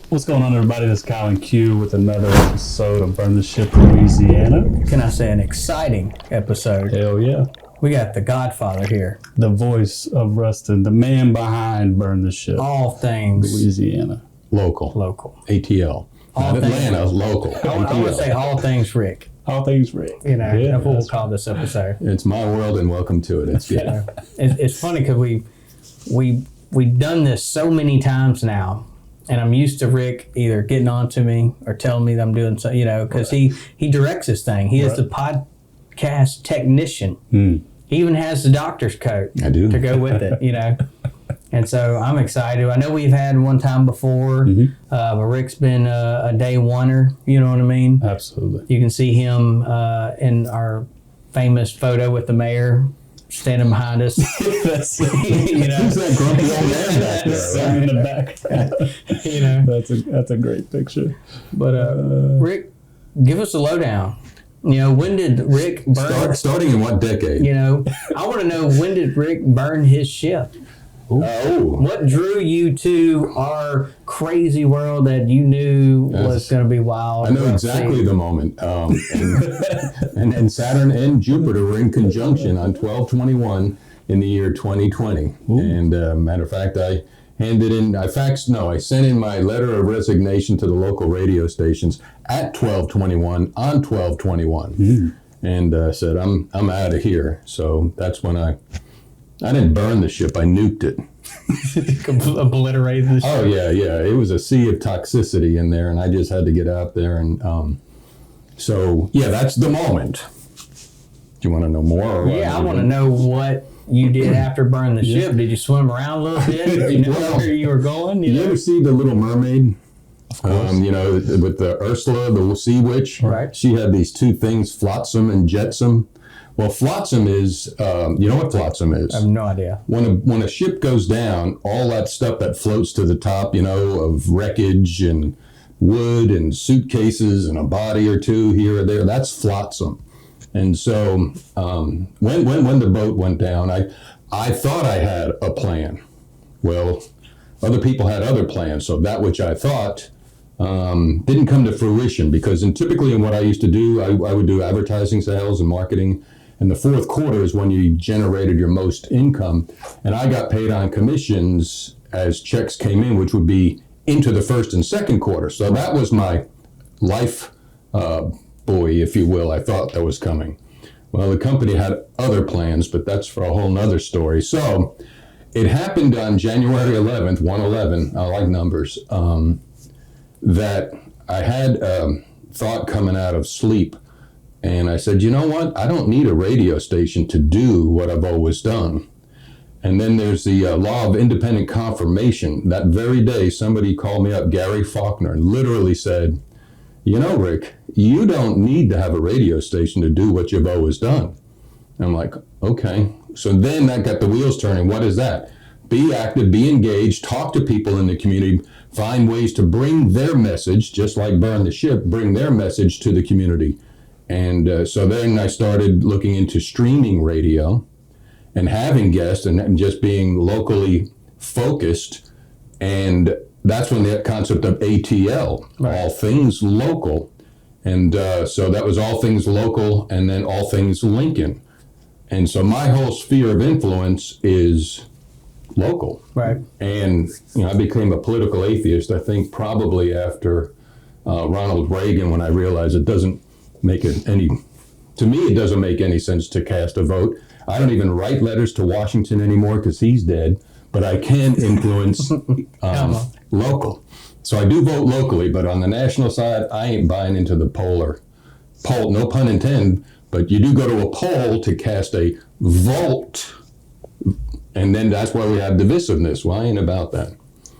What's going on, everybody? This is Kyle and Q with another episode of Burn the Ship Louisiana. Can I say an exciting episode? Hell yeah. We got the Godfather here. The voice of Rustin, the man behind Burn the Ship. All things Louisiana. Local. All ATL. Not Atlanta, local. I want to say all things Rick. All things Rick. You know, that's what we'll call this episode. It's my world and welcome to it. It's good. It's funny because we've done this so many times now. And I'm used to Rick either getting on to me or telling me that I'm doing so, because he directs this thing. He is the podcast technician. He even has the doctor's coat to go with it, And so I'm excited. I know we've had one time before, but Rick's been a day oneer, you know what I mean? Absolutely. You can see him in our famous photo with the mayor standing behind us. That's, Who's that grumpy old man back there? in the back. That's a great picture. But Rick, give us a lowdown. When did Rick burn? Starting in what decade? I want to know, when did Rick burn his ship? What drew you to our crazy world that you knew was going to be wild? I know exactly the moment. And Saturn and Jupiter were in conjunction on 12/21 in the year 2020. Ooh. And matter of fact, I sent in my letter of resignation to the local radio stations at 12/21 on 12/21, and said I'm out of here. So that's when I didn't burn the ship, I nuked it. Obliterated the ship. Oh, yeah. It was a sea of toxicity in there, and I just had to get out there. And that's the moment. Do you want to know more? I want to know what you did after burning the ship. Did you swim around a little bit? Did you know where you were going? You ever see The Little Mermaid? Of course. With the Ursula, the sea witch. Right. She had these two things, flotsam and jetsam. Well, flotsam is, you know what flotsam is? I have no idea. When a ship goes down, all that stuff that floats to the top, of wreckage and wood and suitcases and a body or two here or there, that's flotsam. And so when the boat went down, I thought I had a plan. Well, other people had other plans, so that which I thought didn't come to fruition, because typically in what I used to do, I would do advertising sales and marketing. And the fourth quarter is when you generated your most income. And I got paid on commissions as checks came in, which would be into the first and second quarter. So that was my life buoy, if you will. I thought that was coming. Well, the company had other plans, but that's for a whole nother story. So it happened on January 11th, 1/11, I like numbers, that I had thought coming out of sleep. And I said, you know what? I don't need a radio station to do what I've always done. And then there's the law of independent confirmation. That very day, somebody called me up, Gary Faulkner, and literally said, Rick, you don't need to have a radio station to do what you've always done. And I'm like, okay. So then that got the wheels turning. What is that? Be active, be engaged, talk to people in the community, find ways to bring their message, just like Burn the Ship, bring their message to the community. And so then I started looking into streaming radio and having guests and just being locally focused. And that's when the concept of ATL, all things local. And so that was all things local and then all things Lincoln. And so my whole sphere of influence is local. Right. And I became a political atheist, I think, probably after Ronald Reagan, when I realized it doesn't make it to me, it doesn't make any sense to cast a vote. I don't even write letters to Washington anymore because he's dead, but I can influence local. So I do vote locally, but on the national side, I ain't buying into the poll, no pun intended, but you do go to a poll to cast a vote, and then that's why we have divisiveness. Well, I ain't about that.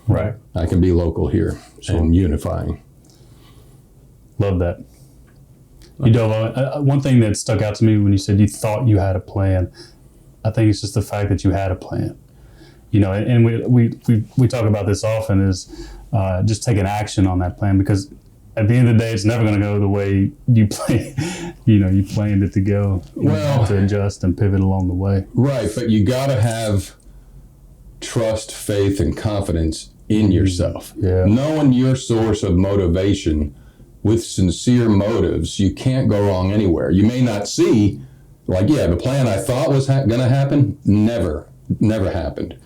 Right. I can be local here and unifying. Love that. One thing that stuck out to me when you said you thought you had a plan, I think it's just the fact that you had a plan. And we talk about this often, is just taking action on that plan, because at the end of the day, it's never going to go the way you you planned it to go. You have to adjust and pivot along the way. Right, but you got to have trust, faith, and confidence in yourself. Yeah. Knowing your source of motivation with sincere motives, you can't go wrong anywhere. You may not see, like, yeah, the plan I thought was going to happen, never happened.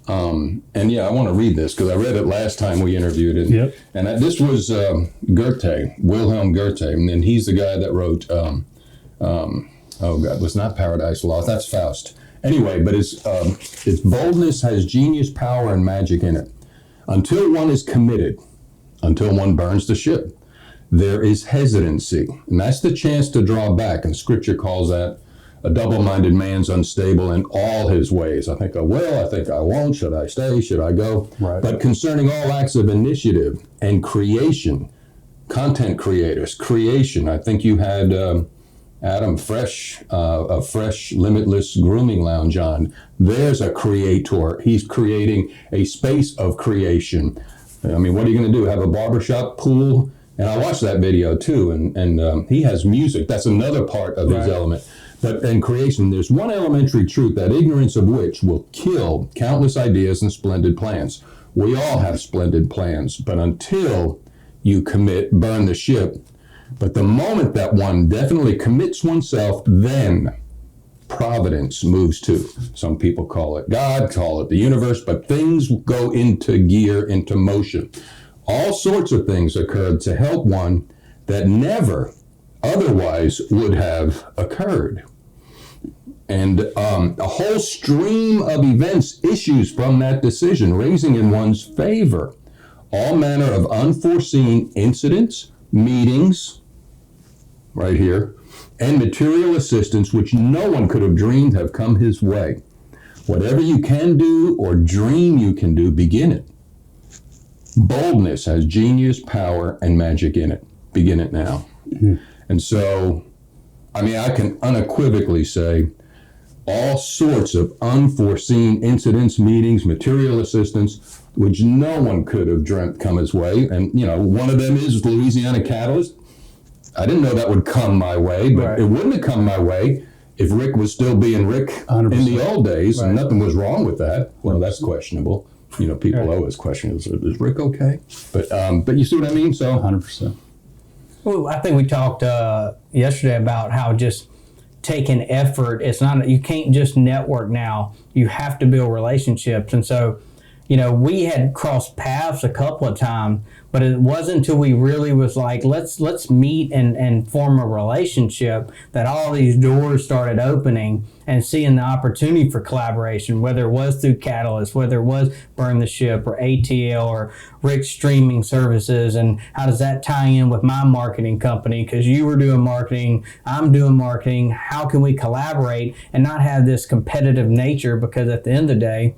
And yeah, I want to read this because I read it last time we interviewed it. Yep. And this was Goethe, Wilhelm Goethe, and he's the guy that wrote, was not Paradise Lost, that's Faust. Anyway, but it's boldness has genius, power, and magic in it. Until one is committed, until one burns the ship, there is hesitancy. And that's the chance to draw back. And Scripture calls that a double-minded man's unstable in all his ways. I think I will, I think I won't, should I stay, should I go? Right. But concerning all acts of initiative and creation, content creators, creation, I think you had Adam Fresh, a Fresh Limitless Grooming Lounge on. There's a creator. He's creating a space of creation. I mean, what are you going to do? Have a barbershop pool? And I watched that video too, and he has music. That's another part of his element. But in creation, there's one elementary truth, that ignorance of which will kill countless ideas and splendid plans. We all have splendid plans, but until you commit, burn the ship. But the moment that one definitely commits oneself, then providence moves too. Some people call it God, call it the universe, but things go into gear, into motion. All sorts of things occurred to help one that never otherwise would have occurred. And a whole stream of events issues from that decision, raising in one's favor all manner of unforeseen incidents, meetings, right here, and material assistance which no one could have dreamed have come his way. Whatever you can do or dream you can do, begin it. Boldness has genius, power, and magic in it. Begin it now. Mm-hmm. And so, I mean, I can unequivocally say all sorts of unforeseen incidents, meetings, material assistance, which no one could have dreamt come his way. And, you know, one of them is Louisiana Catalyst. I didn't know that would come my way, but it wouldn't have come my way if Rick was still being Rick 100%. In the old days, and nothing was wrong with that. Well, that's questionable. You know, people always question, is Rick okay? But you see what I mean? So 100%. Well, I think we talked yesterday about how just taking effort, it's not, you can't just network now. You have to build relationships. And so, you know, we had crossed paths a couple of times, but it wasn't until we really was like, let's meet and form a relationship that all these doors started opening and seeing the opportunity for collaboration, whether it was through Catalyst, whether it was Burn the Ship or ATL or Rick's streaming services, and how does that tie in with my marketing company? Because you were doing marketing, I'm doing marketing. How can we collaborate and not have this competitive nature? Because at the end of the day,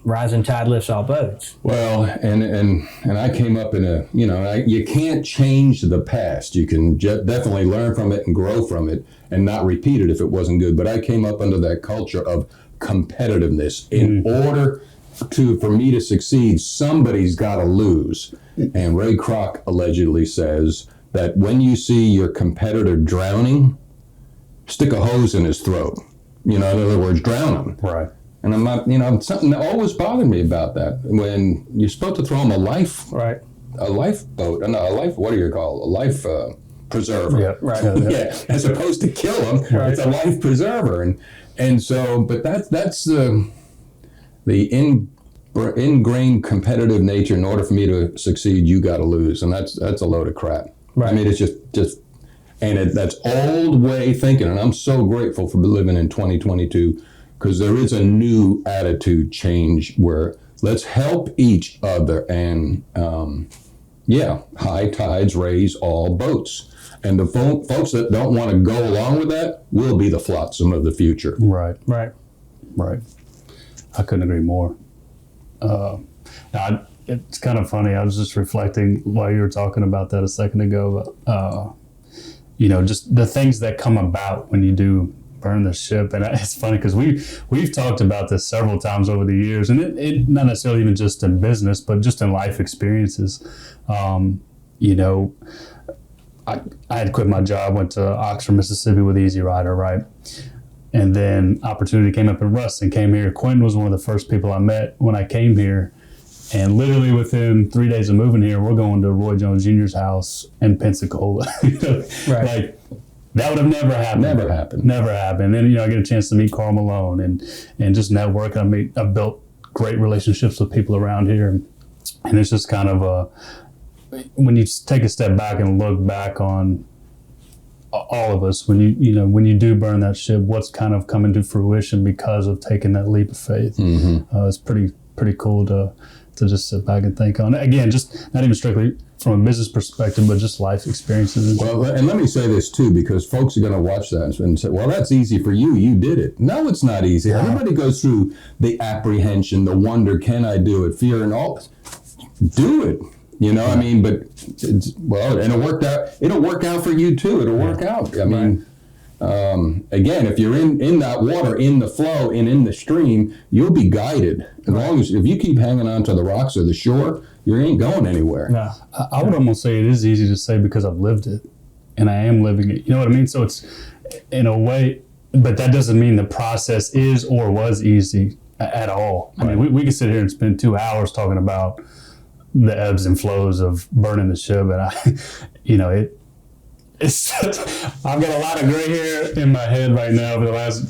rising tide lifts all boats. Well, and I came up in a, you know, you can't change the past. You can definitely learn from it and grow from it and not repeat it if it wasn't good. But I came up under that culture of competitiveness. In order for me to succeed, somebody's got to lose. And Ray Kroc allegedly says that when you see your competitor drowning, stick a hose in his throat. You know, in other words, drown him. Right. And I'm not, you know, something that always bothered me about that. When you're supposed to throw him a lifeboat, what do you call it? A life preserver. Yeah, right. Yeah, as opposed to kill him, it's a life preserver. And so, but that's the ingrained competitive nature. In order for me to succeed, you got to lose, and that's a load of crap. Right. I mean, it's just, and that's old way thinking. And I'm so grateful for living in 2022. Because there is a new attitude change where let's help each other, and high tides raise all boats. And the folks that don't want to go along with that will be the flotsam of the future. Right. I couldn't agree more. It's kind of funny. I was just reflecting while you were talking about that a second ago. You know, just the things that come about when you do burn the ship. And it's funny because we've talked about this several times over the years, and it not necessarily even just in business, but just in life experiences. You know, I had quit my job, went to Oxford, Mississippi with Easy Rider, right? And then opportunity came up in Ruston, came here. Quentin was one of the first people I met when I came here. And literally within 3 days of moving here, we're going to Roy Jones Jr.'s house in Pensacola. Right. Like, that would have never happened. Never happened. Never happened. And then, I get a chance to meet Karl Malone and just network. I've built great relationships with people around here. And it's just kind of when you take a step back and look back on all of us, when you do burn that ship, what's kind of coming to fruition because of taking that leap of faith. It's pretty cool to just sit back and think on it. Again, just not even strictly from a business perspective, but just life experiences. Well, and let me say this too, because folks are going to watch that and say, well, that's easy for you. You did it. No, it's not easy. Everybody goes through the apprehension, the wonder, can I do it, fear and all. Do it. I mean, but and it'll work out for you too. It'll work out. I mean, again, if you're in that water, in the flow, and in the stream, you'll be guided. As long as if you keep hanging on to the rocks or the shore, you ain't going anywhere. No, I would almost say it is easy to say because I've lived it, and I am living it. You know what I mean? So it's in a way, but that doesn't mean the process is or was easy at all. I mean, we could sit here and spend 2 hours talking about the ebbs and flows of burning the ship, and it's I've got a lot of gray hair in my head right now over the last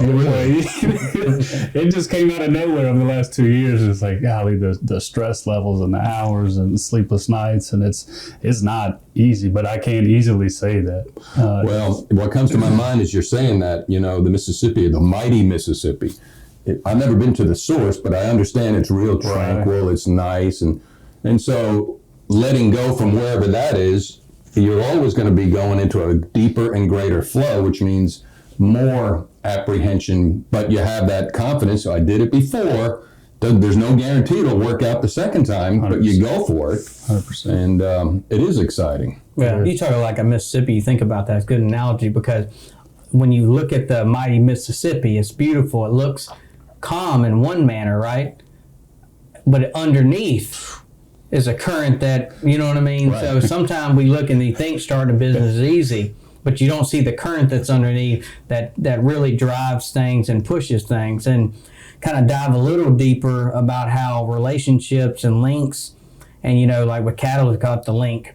it just came out of nowhere over the last 2 years. It's like, golly, the stress levels and the hours and the sleepless nights, and it's not easy, but I can't easily say that. Well, what comes to my mind is you're saying that, the Mississippi, the mighty Mississippi. I've never been to the source, but I understand it's real tranquil, it's nice, and so letting go from wherever that is, you're always going to be going into a deeper and greater flow, which means more apprehension, but you have that confidence. So I did it before. There's no guarantee it'll work out the second time, 100%. But you go for it. 100%. And it is exciting. Yeah, you talk like a Mississippi, you think about that. It's a good analogy because when you look at the mighty Mississippi, it's beautiful. It looks calm in one manner, right? But underneath is a current that, you know what I mean? Right. So sometimes we look and we think starting a business is easy, but you don't see the current that's underneath that really drives things and pushes things. And kind of dive a little deeper about how relationships and links, and like with cattle, we call it the link.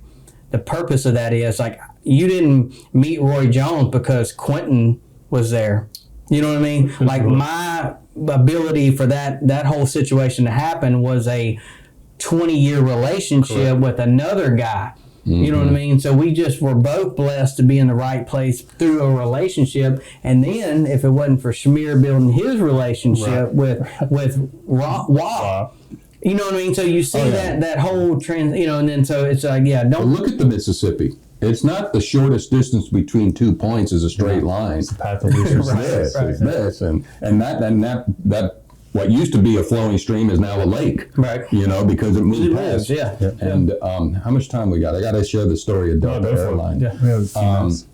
The purpose of that is like, you didn't meet Roy Jones because Quentin was there. You know what I mean? Like my ability for that whole situation to happen was a 20-year relationship with another guy. You know what I mean? So we just were both blessed to be in the right place through a relationship. And then if it wasn't for Shamir building his relationship with Rob, you know what I mean? So you see that whole trend, and then so it's like, But look at the Mississippi. It's not the shortest distance between 2 points is a straight line. It's the path of least resistance. It's this, and that what used to be a flowing stream is now a lake, right? Because it moved past. Yeah. And how much time we got? I got to share the story of Delta Airlines. Yeah, we have a few minutes.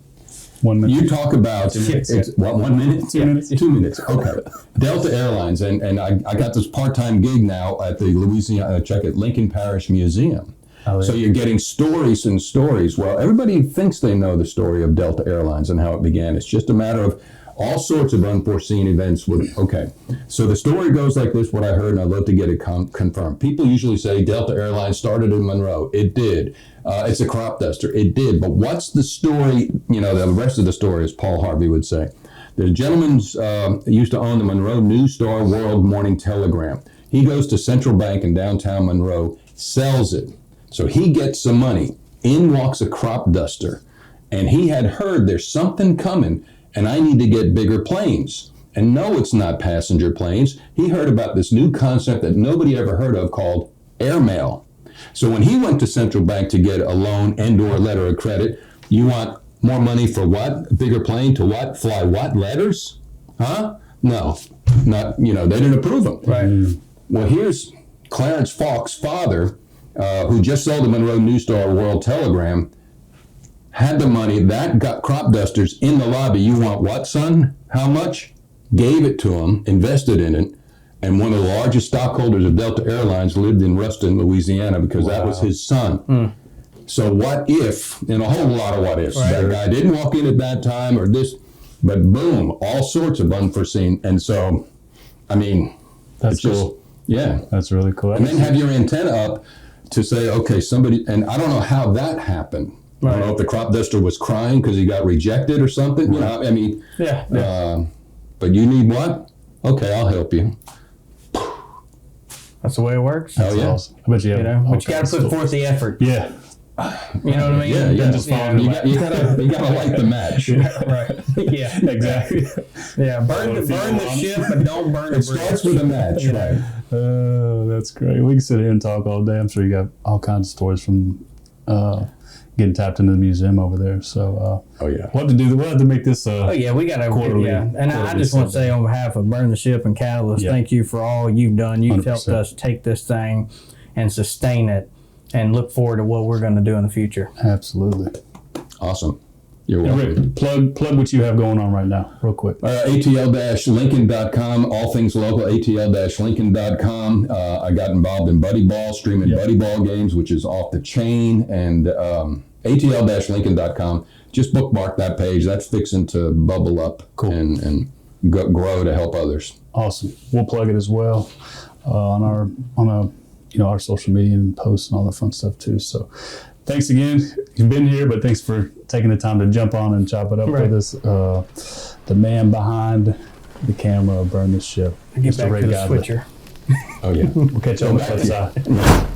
1 minute. You talk about it's what, 1 minute? 2 minutes. 2 minutes. Okay. Delta Airlines, and I got this part-time gig now at the Louisiana Lincoln Parish Museum. Oh, yeah. So you're getting stories and stories. Well, everybody thinks they know the story of Delta Airlines and how it began. It's just a matter of all sorts of unforeseen events. So the story goes like this, what I heard, and I'd love to get it confirmed. People usually say Delta Airlines started in Monroe. It did. It's a crop duster. It did. But what's the story? The rest of the story, as Paul Harvey would say. The gentleman used to own the Monroe News Star World Morning Telegram. He goes to Central Bank in downtown Monroe, sells it. So he gets some money. In walks a crop duster. And he had heard there's something coming, and I need to get bigger planes. And no, it's not passenger planes. He heard about this new concept that nobody ever heard of called airmail. So when he went to Central Bank to get a loan and/or a letter of credit, you want more money for what? A bigger plane to what? Fly what? Letters? Huh? No, not, they didn't approve them. Right. Well, here's Clarence Falk's father, who just sold the Monroe News Star World Telegram, had the money, that got crop dusters in the lobby. You want what, son? How much? Gave it to him, invested in it, and one of the largest stockholders of Delta Airlines lived in Ruston, Louisiana, because that was his son. So what if, and a whole lot of what ifs, that guy didn't walk in at that time or this, but boom, all sorts of unforeseen. And so, I mean, That's it's just, cool. Yeah. That's really cool. And then have your antenna up to say, okay, somebody, and I don't know how that happened. I don't know if the crop duster was crying because he got rejected or something. You know, I mean, but you need what? Okay, I'll help you. That's the way it works. Hell yeah. Awesome. I bet you have But you got to put forth the effort. Yeah. You know what I mean? Yeah. You gotta light the match. Right. Yeah. Exactly. Yeah. Burn the ship, but don't burn the It bridge. starts with a match, right? Oh, that's great. We can sit here and talk all day. I'm sure you got all kinds of stories from getting tapped into the museum over there. So, Oh yeah. we'll have to make this. Oh yeah, we got to. Quarterly- Yeah, and I quarterly just want to Sunday. say on behalf of Burn the Ship and Catalyst, Yeah. thank you for all you've done. You've helped 100%. us take this thing and sustain it, and look forward to what we're going to do in the future. Absolutely. Awesome. You're And welcome. Rick, plug what you have going on right now, real quick. ATL-Lincoln.com, all things local, ATL-Lincoln.com. I got involved in Buddy Ball, streaming Buddy Ball games, which is off the chain, and ATL-Lincoln.com. Just bookmark that page. That's fixing to bubble up and grow to help others. Awesome. We'll plug it as well on our social media and posts and all the fun stuff too. So thanks again. You've been here, but thanks for taking the time to jump on and chop it up with us. The man behind the camera, Burn the Ship. Get Mr. back Ray to the Godley. switcher. Oh, yeah. We'll catch you on the flip side.